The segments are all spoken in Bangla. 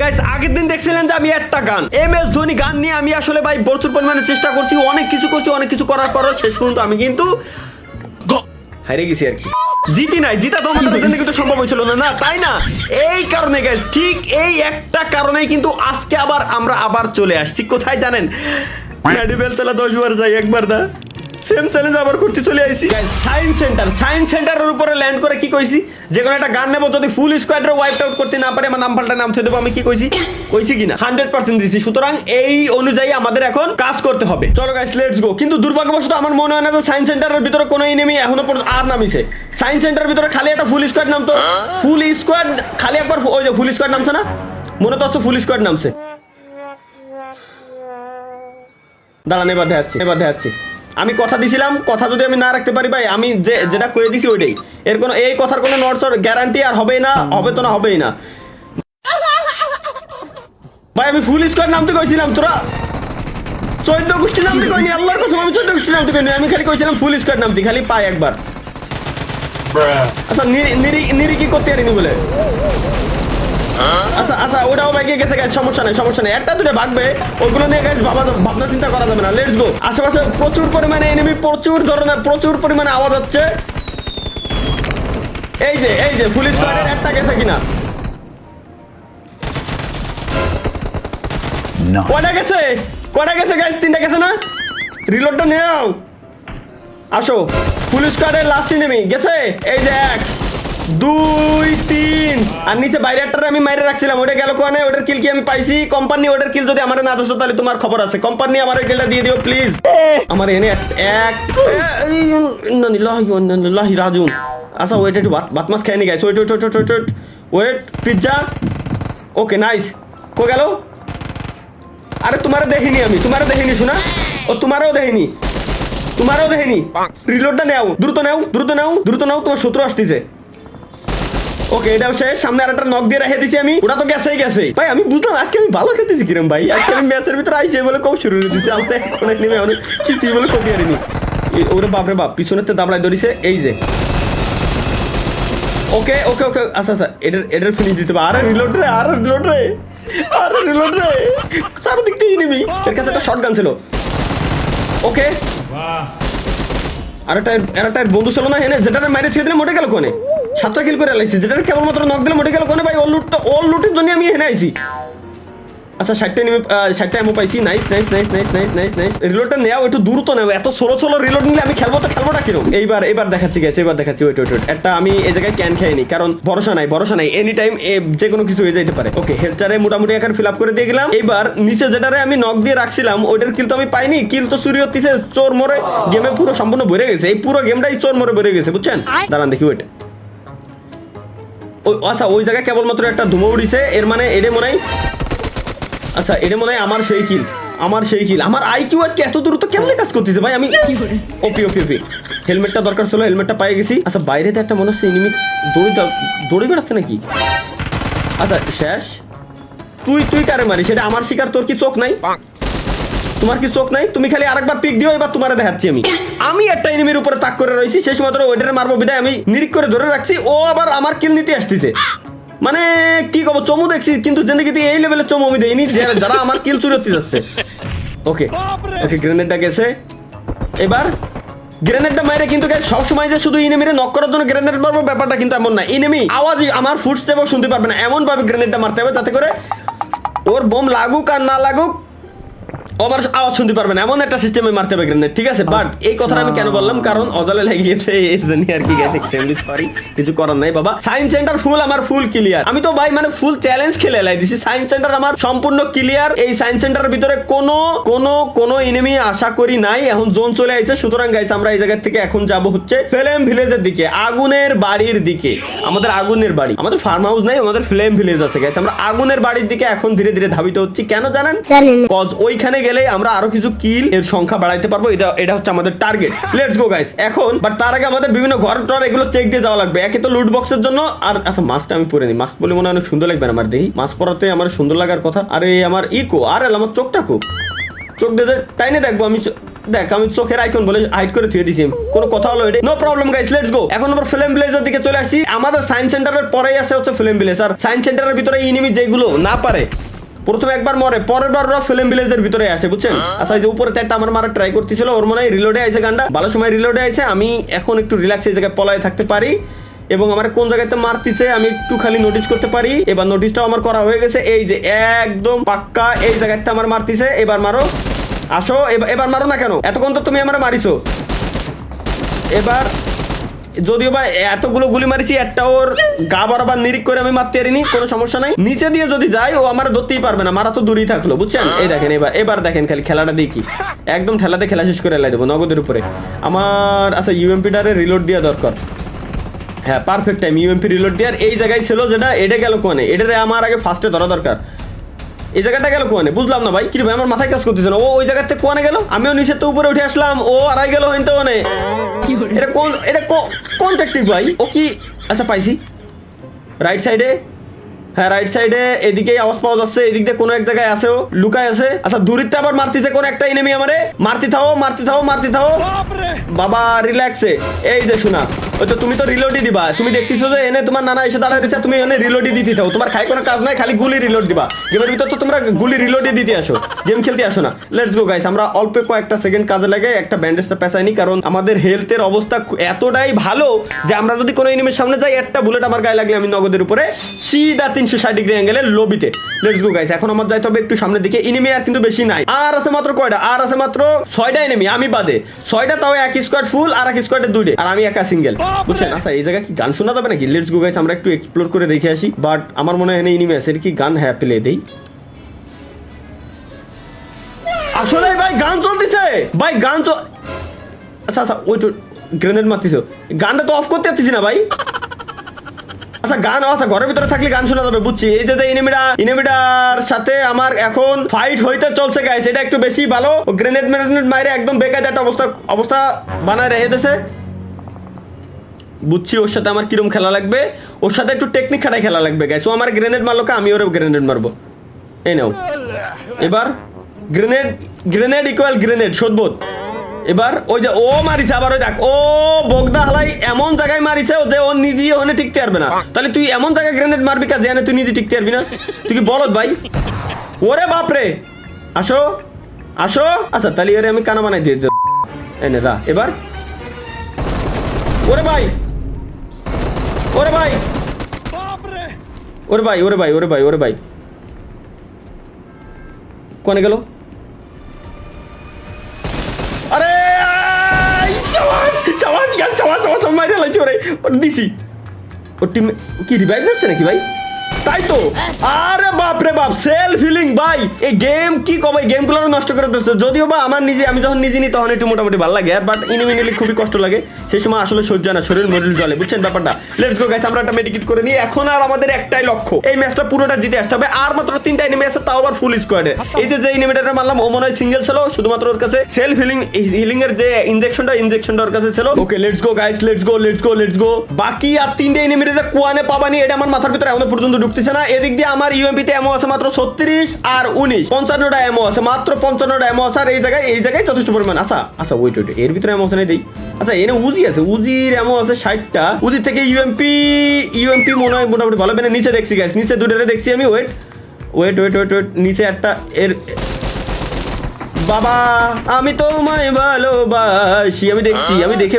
গাইস আগের দিন দেখছিলেন যে আমি একটা গান এমএস ধোনি গান নিয়ে আমি আসলে ভাই প্রচুর পরিমাণে চেষ্টা করছি, অনেক কিছু করার পরও শেষ পর্যন্ত আমি কিন্তু হারিয়ে গেছি আর কি। জিতি নাই, জিতা তো আমাদের জন্য কিন্তু সম্ভব হয়েছিল না, না তাই না? এই কারণে গাইস, ঠিক এই একটা কারণেই কিন্তু আজকে আমরা আবার চলে আসছি কোথায় জানেন? মেডিবেল তলা 10 বার যাই, একবার না সেম চ্যালেঞ্জ আবার করতে চলে আইছি গাইস। সায়েন্স সেন্টারের উপরে ল্যান্ড করে কি কইছি, যে কোনো একটা গান নেব, যদি ফুল স্কোয়াডের ওয়াইপ আউট করতে না পারে আমার নাম পাল্টা নাম ছেড়ে দেবো। আমি কি কইছি কিনা 100% দিছি। সুতরাং এই অনুযায়ী আমাদের এখন কাজ করতে হবে। চলো গাইস লেটস গো। কিন্তু দুর্ভাগ্যবশত আমার মনে হয় না যে সায়েন্স সেন্টারের ভিতরে কোনো এনিমি এখনো পর্যন্ত আর নামিছে। সায়েন্স সেন্টারের ভিতরে খালি একটা ফুল স্কোয়াড নামতো, ফুল স্কোয়াড খালি একবার ওই যে ফুল স্কোয়াড নামছে না, মনে তো হচ্ছে ফুল স্কোয়াড নামছে। দাঁড়ান এবার দেখাচ্ছি। আমি কথা দিছিলাম, কথা যদি আমি না রাখতে পারি ভাই, আমি যেটা কয়ে দিছি ওইটাই। এর কোনো এই কথার কোনো নটসর গ্যারান্টি আর হবেই না, হবে তো না হবেই না ভাই। আমি ফুল স্কোয়াড নামতে কইছিলাম, তোরা 14 গোষ্ঠী নামতে কইনি, আল্লাহর কসম আমি 14 গোষ্ঠী নামতে কইনি। আমি খালি কইছিলাম ফুল স্কোয়াড নামতে, খালি পাই একবার। আচ্ছা নিরি কি করতে পারিনি বলে, আচ্ছা ওটাও বাইকে গেছে গাইস, সমস্যা নাই। একটা দুটো ভাগবে, ওগুলো নিয়ে গাইস ভাবনা চিন্তা করা যাবে না। Let's go. আশেপাশে প্রচুর পরিমাণে এনিমি, প্রচুর পরিমাণে আওয়াজ হচ্ছে। এই যে ফুল স্কোয়াডের একটা গেছে কিনা, কয়টা গেছে গাইস? 3টা গেছে না? রিলোডটা নাও, আসো। ফুল স্কোয়াডের লাস্ট এনিমি গেছে, এই যে 1 2 3 আর নিচে বাইরে একটা আমি মাইরে রাখছিলাম, ওটা গেল কোনে? ওটার কিল কি আমি পাইছি? কোম্পানি ওটার কিল যদি আমার না দোছো তাহলে তোমার খবর আছে। কোম্পানি আমার কিলটা দিয়ে দিও প্লিজ। আমার এনে এক ইন্নালিল্লাহি রাজিউন। আচ্ছা ওয়েট, একটু ভাত মাছ খেয়ে নি guys. Wait pizza. Okay nice. কো গেল? আরে তোমারে দেখিনি আমি, শোনা। ও তোমারও দেখিনি। রিলোডটা নাও, দ্রুত নাও, তোমার শত্রু আসতেছে। ওকে এটাও শেষ। সামনে আরেকটা নক দিয়ে রেখে দিছি আমি, ওটা তো গেছেই ভাই। আমি বুঝলাম আজকে আমি ভালো খেতেছি কিরম ভাই। আজকে আমি ম্যাচের ভিতরে আইসে বলে কম শুরু করে দিচ্ছি, আমরা এখন নেমে অনেক কিছুই বলে ক্ষতি হারিনি। ওরে বাপরে বাপ, পিছনের তো দাবড়ায় ধরিছে। এই যে ওকে আচ্ছা এটার ফিনিশ দিতে হবে। আরে রিলোড রে চারদিক দিয়ে নিবি। এর কাছে একটা শটগান ছিল। ওকে আরেকটা বন্ধু ছিল না এনে, যেটা মাইরে ছুঁয়ে দিলে মোটে গেল কোনে? 7টা কিল করে লাইছি, যেটা কেবলমাত্র নক দিলে মোটে গেল কোনে ভাই? ওর লুটের জন্য আমি এনে আইছি। আচ্ছা 60টা এমও পাইছি। নাইস। রিলোডটা নেও, একটু দ্রুত নেও। এত সোলো রিলোড নিলে আমি খেলবোটা কিরকম? এইবার দেখাচ্ছি গাইস, ওয়েট। একটা আমি এই জায়গায় ক্যান খাইনি, কারণ ভরসা নাই। এনি টাইম যে কোনো কিছু হয়ে যেতে পারে। ওকে হেলচারে মোটামুটি এখন ফিল আপ করে দিয়ে গেলাম। এইবার নিচে যেটারে আমি নক দিয়ে রাখছিলাম ওইটার কিল তো আমি পাইনি। কিল তো চুরি হচ্ছে, চোর মরে গেমে পুরো সম্পূর্ণ ভরে গেছে। এই পুরো গেমটাই চোর মরে ভরে গেছে, বুঝছেন? দাঁড়ান দেখি ওইটা। আচ্ছা ওই জায়গায় কেবলমাত্র একটা ধুমো উড়িছে, এর মানে এটা মনে হয়, আচ্ছা এটা মনে হয় আমার সেই কিল। আমার আইকিউ আজকে এত দ্রুত কেমনে কাজ করতেছে ভাই? আমি ওপি হেলমেটটা দরকার ছিল, হেলমেটটা পাই গেছি। আচ্ছা বাইরেতে একটা মনে হচ্ছে এনিমি দৌড়ে বেড়াচ্ছে নাকি? আচ্ছা শেষ। তুই কারে মারি, সেটা আমার শিকার। তোর কি চোখ নাই? তোমার কি চোখ নাই? তুমি খালি আরেকবার পিক দিও, এবার তোমারে দেখাচ্ছি আমি একটা এনিমির উপরে তাক করে রয়েছি। সেই সময় ধরে ওইটারে মারবো বিদায় আমি নিরিক করে ধরে রাখছি। ও আবার আমার কিল নিতে আসতেছে। মানে কি কব, চমু দেখছি কিন্তু জিন্দেগিতে এই লেভেলের চমু আমি দেইনি, যারা আমার কিল চুরি হতে যাচ্ছে। ওকে গ্রেনেডটা গেছে। এবার গ্রেনেডটা মাইরে কিন্তু সবসময় যে শুধু ইনেমিরে নক করার জন্য গ্রেনেড মারবো ব্যাপারটা কিন্তু এমন না। ইনেমি আওয়াজ আমার ফুটস্টেপও শুনতে পারবে না, এমন ভাবে গ্রেনেডটা মারতে হবে যাতে করে ওর বোম লাগুক আর না লাগুক আমার আওয়াজ শুনতে পারবেন, এমন একটা সিস্টেমে মারতে হবে গ্রেনেড, ঠিক আছে? বাট এই কথাটা আমি কেন বললাম, কারণ অজালে লেগে গেছে এই জন্য আর কি গেছে। এক্সট্রিমলি সরি, কিছু করার নাই বাবা। সায়েন্স সেন্টার আমার ফুল ক্লিয়ার। আমি তো ভাই মানে ফুল চ্যালেঞ্জ খেলে লাই দিছি। সায়েন্স সেন্টার আমার সম্পূর্ণ ক্লিয়ার। এই সায়েন্স সেন্টারের ভিতরে কোনো এনিমি আশা করি নাই। এখন জোন চলে আইছে। সুতরাং গাইস আমরা এই জায়গা থেকে এখন যাব হচ্ছে ফ্লেম ভিলেজের দিকে, আগুনের বাড়ির দিকে। আমাদের আগুনের বাড়ি, আমাদের ফার্ম হাউস নাই, আমাদের ফ্লেম ভিলেজ আছে গাইস। আমরা আগুনের বাড়ির দিকে এখন ধীরে ধীরে ধাবিত হচ্ছি। কেন জানেন? কজ ওইখানে গেলে আমরা আরো কিছু কিল এর সংখ্যা বাড়াইতে পারবো। এটা হচ্ছে আমাদের টার্গেট। Let's go guys. এখন বাট তার আগে আমাদের বিভিন্ন ঘর টর এগুলো চেক দিয়ে যাওয়া লাগবে। একে তো লুট বক্সের জন্য। আর আচ্ছা মাস্কটা আমি পরে নি, মাস্ক বলে মনে হয় অনেক সুন্দর লাগবে আমার। দেখি মাস্ক পরাতে আমার সুন্দর লাগার কথা। আরে আমার ইকো, আরে আমার চোখটা খুব চোখ দিয়ে টাইনে দেখবো আমি। দেখ আমি চোখের আইকন বলে হাইড করে থুয়ে দিছি, কোনো কথা হলো এটা? No problem guys, let's go. এখন আমরা ফ্লেম ব্লেজের দিকে চলে আসি। আমাদের সায়েন্স সেন্টারের পরেই আছে হচ্ছে ফ্লেম ব্লেজ, আর সায়েন্স সেন্টারের ভিতরে এনিমি যেগুলো না পারে প্রথমে একবার মরে, পরের বার ওরা ফিল্ম ভিলেজের ভিতরে আসে, বুঝছেন? আচ্ছা, এই যে উপরে একটা আমার মারা ট্রাই করতেছিল, ওর মনে হয় রিলোডে আইছে গানটা, ভালো সময় রিলোডে আইছে। আমি এখন একটু রিল্যাক্স এই জায়গায় পলায় থাকতে পারি, এবং আমার কোন জায়গাতে মারতিছে আমি একটু খালি নোটিস করতে পারি। এবার নোটিসটাও আমার করা হয়ে গেছে, এই যে একদম পাক্কা এই জায়গাতে আমার মারতিছে। এবার মারো, আসো, এবার মারো না কেন? এতক্ষণ তো তুমি আমার মারিছো। এবার যদিও বা এতগুলো গুলি মারিছি, একটা ওর গা বরাবর নিরিক করে আমি মারতে পারিনি, কোনো সমস্যা নাই। নিচে দিয়ে যদি যাই ও আমার ধরতেই পারবে না, মারা তো দূরেই থাকলো, বুঝছেন? এই দেখেন, এবার দেখেন খালি খেলাটা দেখি, একদম ঠেলাতে খেলা শেষ করে লাই দেবো নগদের উপরে আমার। আচ্ছা, ইউএমপিটারে রিলোড দেওয়া দরকার। হ্যাঁ, পারফেক্ট টাইম ইউএমপি রিলোড দেওয়ার। এই জায়গায় ছিল যেটা, এটা গেল কোনে, এটারে আমার আগে ফার্স্টে ধরা দরকার। এই জায়গাটা গেল কোনে, বুঝলাম না ভাই, কি ভাই আমার মাথায় কাজ করতেছে না। ও ওই জায়গা থেকে কোনে গেল, আমিও নিচে তো উপরে উঠে আসলাম, ও আড়াই গেল হইতে মানে। এটা কোন টেকনিক ভাই? ও কি? আচ্ছা পাইছি, রাইট সাইডে। হ্যাঁ, রাইট সাইডে এদিকেই আওয়াজ পাওয়া যাচ্ছে, এদিক দিয়ে কোনো এক জায়গায় আছে, ও লুকায় আছে। আচ্ছা, দূরিতে আবার মারতেছে কোন একটা এনিমি আমারে। মারতে থাও বাবা, রিল্যাক্সে। এই যে শোনা, ওই তো তুমি তো রিলোডই দিবা, তুমি দেখতেছো যে এনে তোমার নানা এসে দাঁড়ায় রয়েছে, তুমি এনে রিলোডই দিতে থাও, তোমার খাই কোনো কাজ নাই, খালি গুলি রিলোড দিবা। গেমের ভিতর তো তোমরা গুলি রিলোডই দিতে আসো, গেম খেলতে আসো না। লেটস গো গাইস, আমরা অল্প কয়েকটা সেকেন্ড কাজে লাগে একটা ব্যান্ডেজটা পেঁচাইনি, কারণ আমাদের হেলথের অবস্থা এতটাই ভালো যে আমরা যদি কোনো এনিমির সামনে যাই, একটা বুলেট আমার গায়ে লাগলে আমি নগদের উপরে সিধা 360 ডিগ্রি অ্যাঙ্গেলে লবিতে। লেটস গো গাইস, এখন আমার যাইতে হবে একটু সামনের দিকে। এনিমি আর কিন্তু বেশি নাই, আর আছে মাত্র কয়টা? আর আছে মাত্র 6টা এনিমি, আমি বাদে 6টা, তাও এক স্কোয়াড ফুল আর এক স্কোয়াডে 2টে, আর আমি একা সিঙ্গেল, বুঝছেন? আচ্ছা, এই জায়গায় কি গান শোনা যাবে নাকি? লেটস গো গাইস, আমরা একটু এক্সপ্লোর করে দেখে আসি। বাট আমার মনে হয় এনিমি আছে, কি গান? হ্যাঁ, প্লে দেই। আসলে ভাই গান চলতেছে, ভাই গান চল। আচ্ছা, ওই তো গ্রেনেড মারতেছো, গানটা তো অফ করতে পারতেছি না ভাই। আচ্ছা, গান, আচ্ছা ঘরের ভিতরে থাকলে গান শোনা যাবে, বুঝছি। এই যে এনিমিটার সাথে আমার এখন ফাইট হইতে চলছে গাইস, এটা একটু বেশি ভালো। গ্রেনেড মাইরে একদম বেকায়দা একটা অবস্থা বানায় রেখে দিয়েছে, বুঝছি। ওর সাথে আমার কিরম খেলা লাগবে, ওর সাথে একটু টেকনিক খাটাই খেলা লাগবে গাইস। ও আমার গ্রেনেড মারলো, আমি ওরে গ্রেনেড মারবো। এই নাও, এবার গ্রেনেড ইকুয়াল গ্রেনেড শোধবোধ। এবার ওই যে ও মারিছে, আবার ওই দেখ, ও বগদা হালাই এমন জায়গায় মারিছে যে ও নিজে ওখানে টিকতে পারবে না। তাহলে তুই এমন জায়গায় গ্রেনেড মারবি কাজে, তুই নিজে টিকতে পারবি না? তুই কি বলত ভাই? ওরে বাপরে, আসো। আচ্ছা, তাহলে এর আমি কানা বানাই দিয়ে এনে যা। এবার ওরে ভাই কোনে গেল? আরে মাইরে লাগছে ওরে, দিছি। ওর টিম কি রিভাইভ নিচ্ছে নাকি ভাই? তাই তো। আরে বাপ রে বাপ, সেলফ হিলিং ভাই। এই গেম কি কবে, গেমগুলো নষ্ট করে দিচ্ছে। যদিও বা আমি যখন নিজে নিই তখন একটু মোটামুটি ভালো লাগে, বাট এনিমি নিলে খুবই কষ্ট লাগে। সেই সময় আসলে সহ্য না, শরীর মরিল জলে, বুঝছেন ব্যাপারটা? লেটস গো গাইস, আমরা একটা মেডিকেট করে নিই। এখন আর আমাদের একটাই লক্ষ্য, এই ম্যাচটা পুরোটা জিতে আসতে হবে। আর মাত্র 3টা এনিমি আছে, তাও আবার ফুল স্কোয়াডে। এই যে এনিমিটা মারলাম, ও মনে হয় সিঙ্গেল ছিল, শুধুমাত্র ওর কাছে সেলফ হিলিং এর যে ইনজেকশনটা ওর কাছে ছিল। Okay, let's go guys, let's go. বাকি আর 3টে এনিমির যে কোয়ানে পাবানি, এটা আমার মাথার ভিতরে এখনো পর্যন্ত ঢুকতেছে না। এদিক দিয়ে আমার ইউএমপিতে এমও আছে মাত্র 36 আর 19, 55টা এমও আছে, মাত্র 55টা এমও আছে। আর এই জায়গায় যথেষ্ট পরিমাণ। আচ্ছা ওয়েট, এর ভিতরে এমও আছে না দেই। আচ্ছা, এনে উজি আছে, উজির এমও আছে 60টা। উজি থেকে ইউএমপি মনে হয় মোটামুটি ভালো। মানে নিচে দেখছি গাইস, নিচে দুটোরে দেখছি আমি। ওয়েট, নিচে একটা এর বাবা, আমি তোমায় ভালোবাসি। আমি দেখছি, আমি দেখে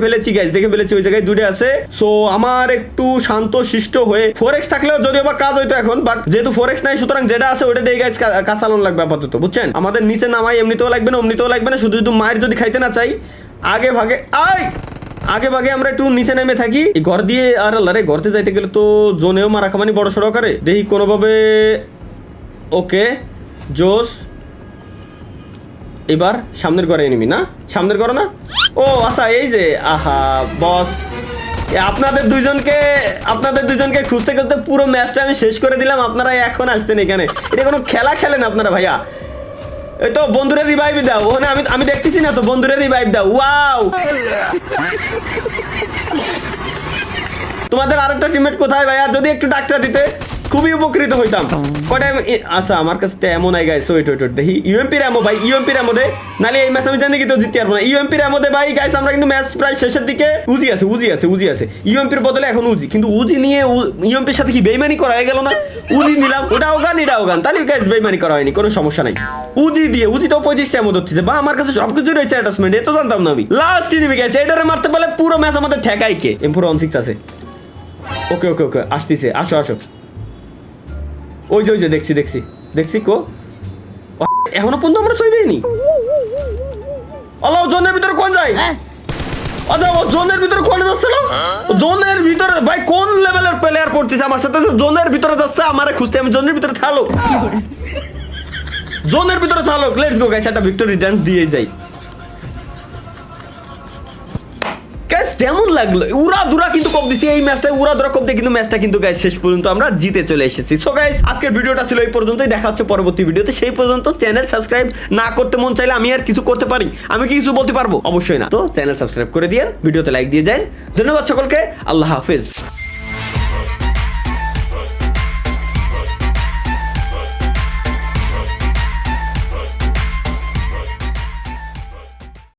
ফেলেছি গাইস, ওই জায়গায় দুটো আছে। সো আমার একটু শান্ত শিষ্ট হয়ে, 4x থাকলেও যদিও বা কাজ হইতো এখন, বাট যেহেতু 4x নাই, সুতরাং যেটা আছে ওটা দিয়ে গাইস কাজ চালানো লাগবে আপাতত, বুঝছেন? আমাদের নিচে নামাই এমনিতেও লাগবে না, শুধু মায়ের যদি খাইতে না চাই, আগে ভাগে আমরা একটু নিচে নেমে থাকি। ঘর দিয়ে আর আল্লাহরে, ঘরতে যাইতে গেলে তো জোনেও মারা খামানি বড় সড়ো আকারে। দেখি কোনোভাবে। ওকে, জোস। এবার সামনের ঘরে এনিমি না, সামনের ঘরে না। ও আচ্ছা, এই যে আহা বস, আপনাদের দুইজনকে খুঁজতে পুরো ম্যাচটা আমি শেষ করে দিলাম। আপনারা এখন আসতেন এখানে, এটা কোনো খেলা খেলেন আপনারা ভাইয়া? এই তো বন্ধুরা রিভাইভ দাও, ওখানে আমি দেখতেছি না তো, বন্ধুরা রিভাইভ দাও। ওয়াও, তোমাদের আরেকটা টিমমেট কোথায় ভাইয়া? যদি একটু ডাক্তার দিতে। খুবই উপকৃত হইতাম। কয়টা আচ্ছা আমার কাছে তো এমন আই গাইস, ওয়েট দেখি ইউএমপির এমো ভাই, ইউএমপির এমো দে, নালে এই ম্যাচ আমি জানি কি তো জিততে পারবো না। ইউএমপির এমো দে ভাই গাইস, আমরা কিন্তু ম্যাচ প্রায় শেষের দিকে। উজি আছে ইউএমপির বদলে এখন উজি, কিন্তু উজি নিয়ে ইউএমপির সাথে কি বেইমানি করা হয়ে গেল না? উজি নিলাম, ওটাও গান তাহলে গাইস বেইমানি করা হয়নি, কোনো সমস্যা নাই। উজি দিয়ে উজি তো 25টা এমো ধরতেছে বা আমার কাছে সবকিছু রয়েছে অ্যাটাচমেন্ট, এ তো জানতাম না আমি। লাস্ট এনিমি গাইস, এটারে মারতে পারলে পুরো ম্যাচ আমাদের ঠেকাই কে। M416 আছে, ওকে আসতেছে, আসো। ওই যে দেখছি কো এখনো পর্যন্ত আমরা ছয় দেয়নি। আল্লাহ জোনের ভিতরে কোন যায়? আচ্ছা ও জোনের ভিতরে কোন যাচ্ছে না? জোনের ভিতরে ভাই কোন লেভেলের প্লেয়ার পড়তেছে আমার সাথে? জোনের ভিতরে যাচ্ছে, আমারে খুঁজতে, আমি জোনের ভিতরে থাকলো। জোনের ভিতরে থাকলো, লেটস গো গাইস, একটা ভিক্টরি ডান্স দিয়ে যাই। গাইস কেমন লাগলো? উড়াধুরা কিন্তু কপ দিছি এই ম্যাচটা, উড়াধুরা কপ দিয়ে কিন্তু ম্যাচটা কিন্তু গাইস শেষ পর্যন্ত আমরা জিতে চলে এসেছি। সো গাইস আজকের ভিডিওটা ছিল এই পর্যন্তই, দেখা হচ্ছে পরবর্তী ভিডিওতে। সেই পর্যন্ত চ্যানেল সাবস্ক্রাইব না করতে মন চাইলে আমি আর কিছু করতে পারি? আমি কি কিছু বলতে পারবো? অবশ্যই না। তো চ্যানেল সাবস্ক্রাইব করে দিয়েন, ভিডিওতে লাইক দিয়ে যান। ধন্যবাদ সকলকে, আল্লাহ হাফেজ।